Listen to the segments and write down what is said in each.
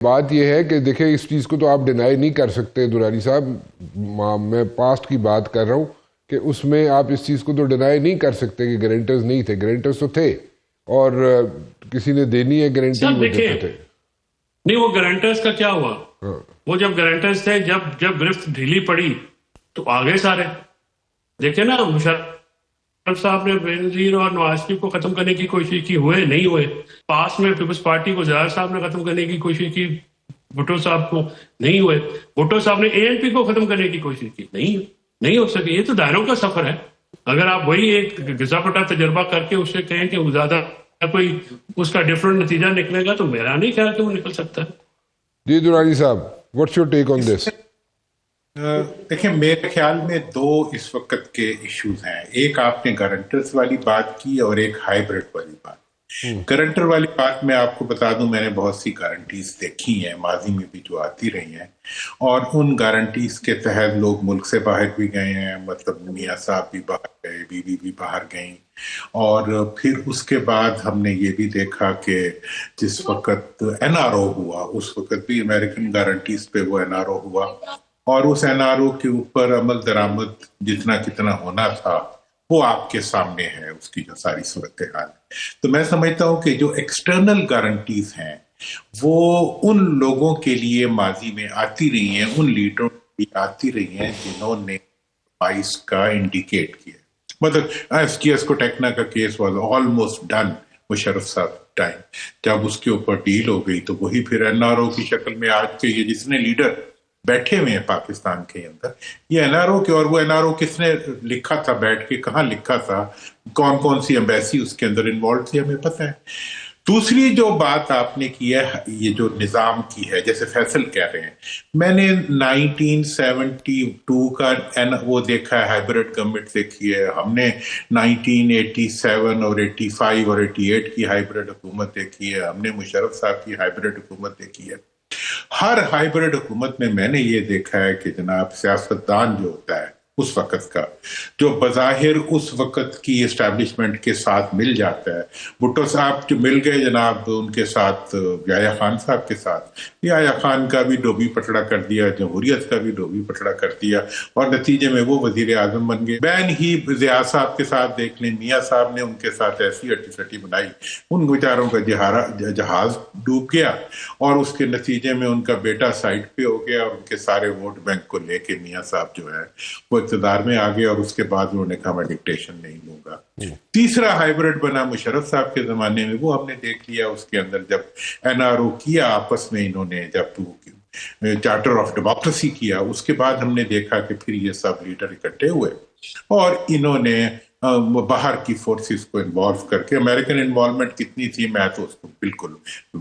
بات یہ ہے کہ دیکھیں اس چیز کو تو آپ ڈینائی نہیں کر سکتے دورانی صاحب، میں پاسٹ کی بات کر رہا ہوں کہ اس میں آپ اس چیز کو تو ڈینائی نہیں کر سکتے کہ گارنٹرز نہیں تھے، گارنٹرز تو تھے اور کسی نے دینی ہے گارنٹی وہ دیتے تھے۔ نہیں، وہ گارنٹرز کا کیا ہوا؟ ہاں وہ جب گارنٹرز تھے، جب گرفت ڈھیلی پڑی تو آگے سارے دیکھیں نا، مشرف صاحب نے بینظیر اور نواز شریف کو ختم کرنے کی کوشش کی، ہوئے نہیں ہوئے۔ پاس میں پیپلز پارٹی کو زیادہ صاحب نے ختم کرنے کی کوشش کی، بھٹو صاحب کو نہیں ہوئے۔ بھٹو صاحب نے اے این پی کو ختم کرنے کی کوشش کی، نہیں ہو سکے۔ یہ تو دائروں کا سفر ہے۔ اگر آپ وہی ایک گزا پٹا تجربہ کر کے اس سے کہیں کہ وہ زیادہ کوئی اس کا ڈفرنٹ نتیجہ نکلے گا، تو میرا نہیں خیال کہ وہ نکل سکتا ہے۔ جی دورانی صاحب، واٹس یور ٹیک آن دس؟ دیکھیں، میرے خیال میں دو اس وقت کے ایشوز ہیں۔ ایک آپ نے گارنٹرز والی بات کی اور ایک ہائیبرڈ والی بات۔ گارنٹر والی بات میں آپ کو بتا دوں، میں نے بہت سی گارنٹیز دیکھی ہیں ماضی میں بھی جو آتی رہی ہیں، اور ان گارنٹیز کے تحت لوگ ملک سے باہر بھی گئے ہیں، مطلب میاں صاحب بھی باہر گئے، بیوی بھی باہر گئیں، اور پھر اس کے بعد ہم نے یہ بھی دیکھا کہ جس وقت این آر او ہوا اس وقت بھی امریکن گارنٹیز پہ وہ این آر او ہوا، اور اس این آر او کے اوپر عمل درآمد جتنا کتنا ہونا تھا وہ آپ کے سامنے ہے، اس کی جو ساری صورتحال ہے۔ تو میں سمجھتا ہوں کہ جو ایکسٹرنل گارنٹیز ہیں وہ ان لوگوں کے لیے ماضی میں آتی رہی ہیں، ان لیڈروں کی آتی رہی ہیں جنہوں نے اس کا انڈیکیٹ کیا۔ مطلب ایس ٹی ایس کو ٹیکنا کا case was almost done Musharraf صاحب ٹائم، جب اس کے اوپر ڈیل ہو گئی تو وہی پھر این آر او کی شکل میں آج کے یہ جس نے لیڈر بیٹھے ہوئے ہیں پاکستان کے اندر، یہ این آر او کے، اور وہ این آر او کس نے لکھا تھا بیٹھ کے، کہاں لکھا تھا، کون کون سی ایمبیسی اس کے اندر انوالو تھی، ہمیں پتہ ہے۔ دوسری جو بات آپ نے کی ہے یہ جو نظام کی ہے، جیسے فیصل کہہ رہے ہیں، میں نے 1972 کا وہ دیکھا ہے، ہائبرڈ گورنمنٹ دیکھی ہے، ہم نے 1987 اور 85 اور 88 کی ہائبرڈ حکومت دیکھی ہے، ہم نے مشرف صاحب کی ہائبرڈ حکومت دیکھی ہے۔ ہر ہائبرڈ حکومت میں نے یہ دیکھا ہے کہ جناب سیاستدان جو ہوتا ہے اس وقت کا، جو بظاہر اس وقت کی اسٹیبلشمنٹ کے ساتھ مل جاتا ہے، بھٹو صاحب جو مل گئے جناب ان کے ساتھ، یحییٰ خان صاحب کے ساتھ، یحییٰ خان کا بھی ڈوبی پٹڑا کر دیا، جمہوریت کا بھی ڈوبی پٹڑا کر دیا، اور نتیجے میں وہ وزیر اعظم بن گئے۔ بین ہی ضیاء صاحب کے ساتھ دیکھ لیں، میاں صاحب نے ان کے ساتھ ایسی اٹی سٹی بنائی، ان بیچاروں کا جہاز ڈوب گیا، اور اس کے نتیجے میں ان کا بیٹا سائڈ پہ ہو گیا، اور ان کے سارے ووٹ بینک کو لے کے میاں صاحب جو ہے وہ اقتدار میں آ گئے، اور اس کے بعد انہوں نے کہا میں ڈکٹیشن نہیں لوں گا۔ تیسرا ہائبرڈ بنا مشرف صاحب کے زمانے میں، وہ ہم نے دیکھ لیا اس کے اندر جب این آر او کیا آپس میں انہوں نے، جب چارٹر آف ڈیموکریسی کیا، اس کے بعد ہم نے دیکھا کہ پھر یہ سب لیڈر اکٹھے ہوئے اور انہوں نے باہر کی فورسز کو انوالو کر کے، امریکن انوالومنٹ کتنی تھی میں تو اس کو بالکل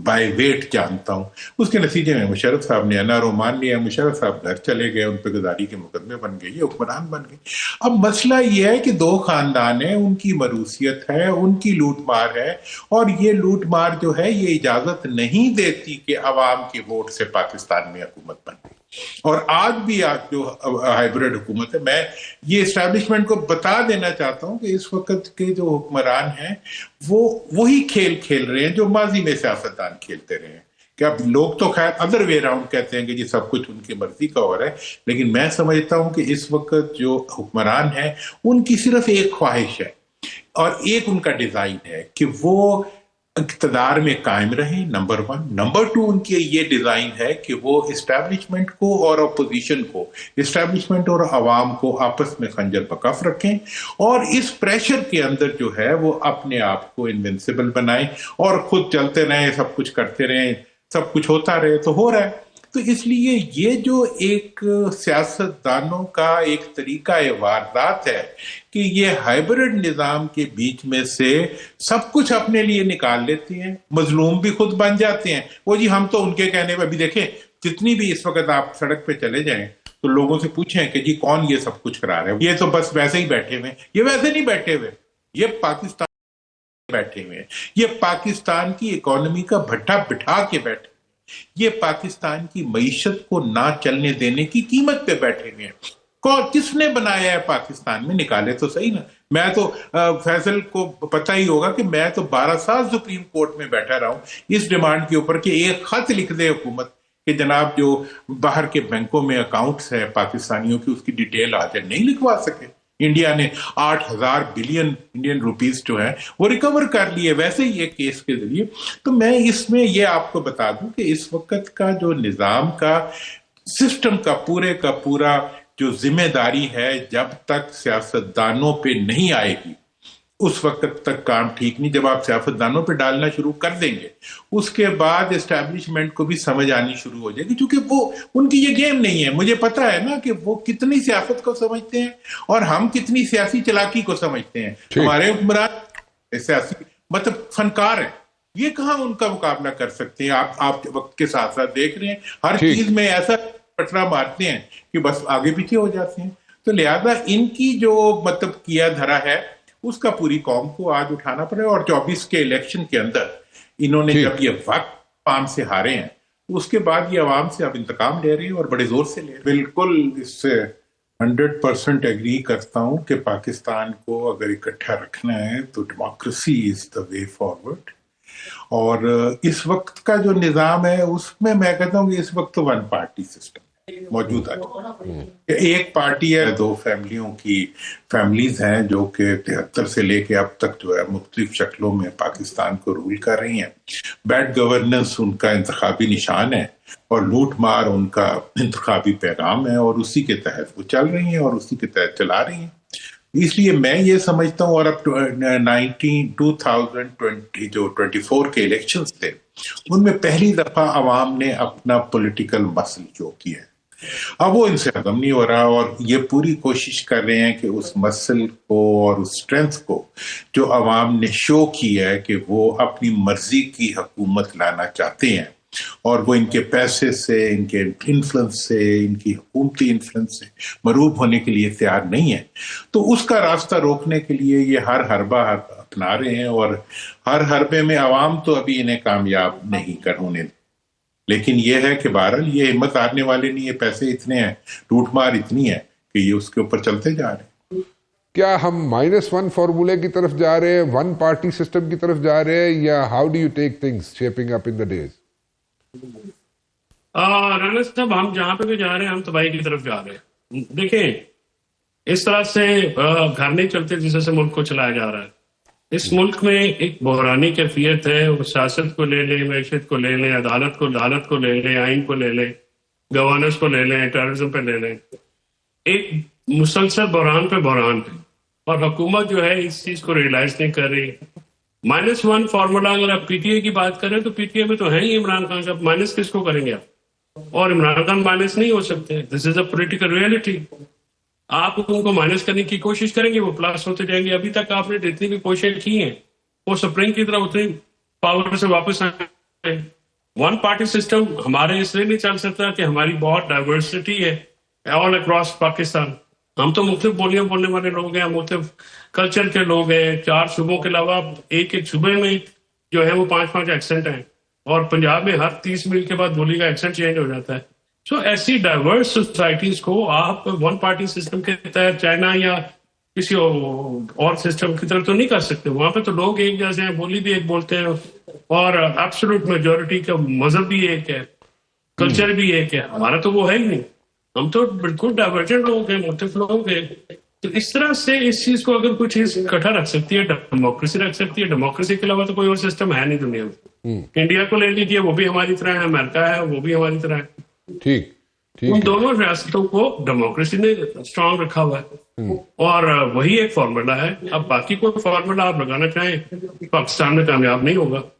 بائی ویٹ جانتا ہوں، اس کے نتیجے میں مشرف صاحب نے این آر او مان لیا، مشرف صاحب گھر چلے گئے، ان پہ غداری کے مقدمے بن گئے، یہ حکمران بن گئے۔ اب مسئلہ یہ ہے کہ دو خاندان ہیں، ان کی مروثیت ہے، ان کی لوٹ مار ہے، اور یہ لوٹ مار جو ہے یہ اجازت نہیں دیتی کہ عوام کے ووٹ سے پاکستان میں حکومت بن گئی۔ اور آج بھی آج جو ہائبرڈ حکومت ہے، میں یہ اسٹیبلشمنٹ کو بتا دینا چاہتا ہوں کہ اس وقت کے جو حکمران ہیں وہ وہی کھیل کھیل رہے ہیں جو ماضی میں سیاستدان کھیلتے رہے ہیں، کہ اب لوگ تو خیر ادر وے راؤنڈ کہتے ہیں کہ جی سب کچھ ان کی مرضی کا ہو رہا ہے، لیکن میں سمجھتا ہوں کہ اس وقت جو حکمران ہیں ان کی صرف ایک خواہش ہے اور ایک ان کا ڈیزائن ہے کہ وہ اقتدار میں قائم رہیں، نمبر 1۔ نمبر 2 ان کی یہ ڈیزائن ہے کہ وہ اسٹیبلشمنٹ کو اور اپوزیشن کو، اسٹیبلشمنٹ اور عوام کو آپس میں خنجر بکف رکھیں، اور اس پریشر کے اندر جو ہے وہ اپنے آپ کو انوینسیبل بنائیں اور خود چلتے رہیں، سب کچھ کرتے رہیں، سب کچھ ہوتا رہے تو ہو رہا ہے۔ تو اس لیے یہ جو ایک سیاستدانوں کا ایک طریقہ واردات ہے کہ یہ ہائبرڈ نظام کے بیچ میں سے سب کچھ اپنے لیے نکال لیتے ہیں، مظلوم بھی خود بن جاتے ہیں۔ وہ جی ہم تو ان کے کہنے پہ، ابھی دیکھیں جتنی بھی اس وقت آپ سڑک پہ چلے جائیں تو لوگوں سے پوچھیں کہ جی کون یہ سب کچھ کرا رہے ہیں، یہ تو بس ویسے ہی بیٹھے ہوئے، یہ ویسے نہیں بیٹھے ہوئے، یہ پاکستان بیٹھے ہوئے ہیں، یہ پاکستان کی اکانومی کا بھٹا بٹھا کے بیٹھے، یہ پاکستان کی معیشت کو نہ چلنے دینے کی قیمت پہ بیٹھے ہوئے ہیں۔ کس نے بنایا ہے پاکستان میں؟ نکالے تو صحیح نا، میں تو فیصل کو پتہ ہی ہوگا کہ میں تو 12 سال سپریم کورٹ میں بیٹھا رہا ہوں اس ڈیمانڈ کے اوپر کہ ایک خط لکھ دے حکومت کہ جناب جو باہر کے بینکوں میں اکاؤنٹس ہے پاکستانیوں کی اس کی ڈیٹیل آ جائے. نہیں لکھوا سکے. انڈیا نے 8,000 بلین انڈین روپیز جو ہے وہ ریکور کر لیے ویسے ہی ایک کیس کے ذریعے. تو میں اس میں یہ آپ کو بتا دوں کہ اس وقت کا جو نظام کا سسٹم کا پورا جو ذمہ داری ہے جب تک سیاستدانوں پہ نہیں آئے گی اس وقت تک کام ٹھیک نہیں. جب آپ سیاستدانوں پہ ڈالنا شروع کر دیں گے اس کے بعد اسٹیبلشمنٹ کو بھی سمجھ آنی شروع ہو جائے گی کیونکہ وہ ان کی یہ گیم نہیں ہے. مجھے پتا ہے نا کہ وہ کتنی سیاست کو سمجھتے ہیں اور ہم کتنی سیاسی چلاکی کو سمجھتے ہیں. ہمارے حکمران سیاسی مطلب فنکار ہیں. یہ کہاں ان کا مقابلہ کر سکتے ہیں. آپ وقت کے ساتھ ساتھ دیکھ رہے ہیں ہر چیز میں ایسا پٹرا مارتے ہیں کہ بس آگے پیچھے ہو جاتے ہیں. تو لہذا ان کی جو مطلب کیا دھرا ہے اس کا پوری قوم کو آج اٹھانا پڑے. اور 24 کے الیکشن کے اندر انہوں نے جب یہ وقت عوام سے ہارے ہیں اس کے بعد یہ عوام سے اب انتقام لے رہے ہیں اور بڑے زور سے لے رہے ہیں. بالکل اس سے 100% ایگری کرتا ہوں کہ پاکستان کو اگر اکٹھا رکھنا ہے تو democracy is the way forward. اور اس وقت کا جو نظام ہے اس میں کہتا ہوں کہ اس وقت تو ون پارٹی سسٹم موجود ہے. ایک پارٹی ہے 2 فیملیز ہیں جو کہ 73 سے لے کے اب تک جو ہے مختلف شکلوں میں پاکستان کو رول کر رہی ہیں. بیڈ گورننس ان کا انتخابی نشان ہے اور لوٹ مار ان کا انتخابی پیغام ہے اور اسی کے تحت وہ چل رہی ہیں اور اسی کے تحت چلا رہی ہیں. اس لیے میں یہ سمجھتا ہوں. اور اب 2020 جو 24 کے الیکشنز تھے ان میں پہلی دفعہ عوام نے اپنا پولیٹیکل مسل جو کیا ہے اب وہ ان سے ختم نہیں ہو رہا اور یہ پوری کوشش کر رہے ہیں کہ اس مسل کو اور اس اسٹرینتھ کو جو عوام نے شو کی ہے کہ وہ اپنی مرضی کی حکومت لانا چاہتے ہیں اور وہ ان کے پیسے سے ان کے انفلوئنس سے ان کی حکومتی انفلوئنس سے مروب ہونے کے لیے تیار نہیں ہے. تو اس کا راستہ روکنے کے لیے یہ ہر حربہ اپنا رہے ہیں اور ہر حربے میں عوام تو ابھی انہیں کامیاب نہیں ہونے. لیکن یہ ہے کہ بہرحال یہ ہمت ہارنے والے نہیں. یہ پیسے اتنے ہیں لوٹ مار اتنی ہے کہ یہ اس کے اوپر چلتے جا رہے ہیں. کیا ہم -1 فارمولے کی طرف جا رہے ہیں, 1 پارٹی سسٹم کی طرف جا رہے ہیں, یا how do you take things shaping up in the days? Rana صاحب ہم جہاں پہ بھی جا رہے ہیں ہم تباہی کی طرف جا رہے ہیں. دیکھیں اس طرح سے گھر نہیں چلتے جس سے ملک کو چلایا جا رہا ہے. اس ملک میں ایک بحرانی کیفیت ہے. وہ سیاست کو لے لیں, معیشت کو لے لیں, عدالت کو لے لیں, آئین کو لے لیں, گورننس کو لے لیں, ٹیررزم پہ لے لیں. ایک مسلسل بحران پہ بحران ہے اور حکومت جو ہے اس چیز کو ریئلائز نہیں کر رہی. -1 فارمولا اگر آپ پی ٹی اے کی بات کریں تو پی ٹی اے میں تو ہے ہی عمران خان صاحب. مائنس کس کو کریں گے آپ؟ اور عمران خان مائنس نہیں ہو سکتے. دس از اے پولیٹیکل ریئلٹی. آپ ان کو مائنس کرنے کی کوشش کریں گے وہ پلس ہوتے جائیں گے. ابھی تک آپ نے جتنی بھی کوششیں کی ہیں وہ سپرنگ کی طرح اتنی پاور سے واپس آئے. 1 پارٹی سسٹم ہمارے اس لیے نہیں چل سکتا کہ ہماری بہت ڈائیورسٹی ہے آل اکراس پاکستان. ہم تو مختلف بولیاں بولنے والے لوگ ہیں, مختلف کلچر کے لوگ ہیں. 4 صوبوں کے علاوہ ایک صوبے میں جو ہے وہ 5 ایکسنٹ ہیں اور پنجاب میں ہر 30 میل کے بعد بولی کا ایکسنٹ چینج ہو جاتا ہے. سو ایسی ڈائیورس سوسائٹیز کو آپ 1 پارٹی سسٹم کے تحت چائنا یا کسی اور سسٹم کی طرف تو نہیں کر سکتے. وہاں پہ تو لوگ ایک جیسے ہیں, بولی بھی ایک بولتے ہیں اور ایبسولوٹ میجورٹی کا مذہب بھی ایک ہے, کلچر بھی ایک ہے. ہمارا تو وہ ہے ہی نہیں. ہم تو بالکل ڈائیورجنٹ لوگ ہیں, مختلف لوگ ہیں. تو اس طرح سے اس چیز کو اگر کوئی چیز اکٹھا رکھ سکتی ہے ڈیموکریسی رکھ سکتی ہے. ڈیموکریسی کے علاوہ تو کوئی اور سسٹم ہے نہیں دنیا میں. انڈیا کو لے لیجیے, وہ بھی ہماری طرح ہے. امریکہ ہے, وہ بھی ہماری طرح ہے. ٹھیک ان دونوں ریاستوں کو ڈیموکریسی نے اسٹرانگ رکھا ہوا ہے اور وہی ایک فارمولا ہے. اب باقی کوئی فارمولا آپ لگانا چاہیں پاکستان میں کامیاب نہیں ہوگا.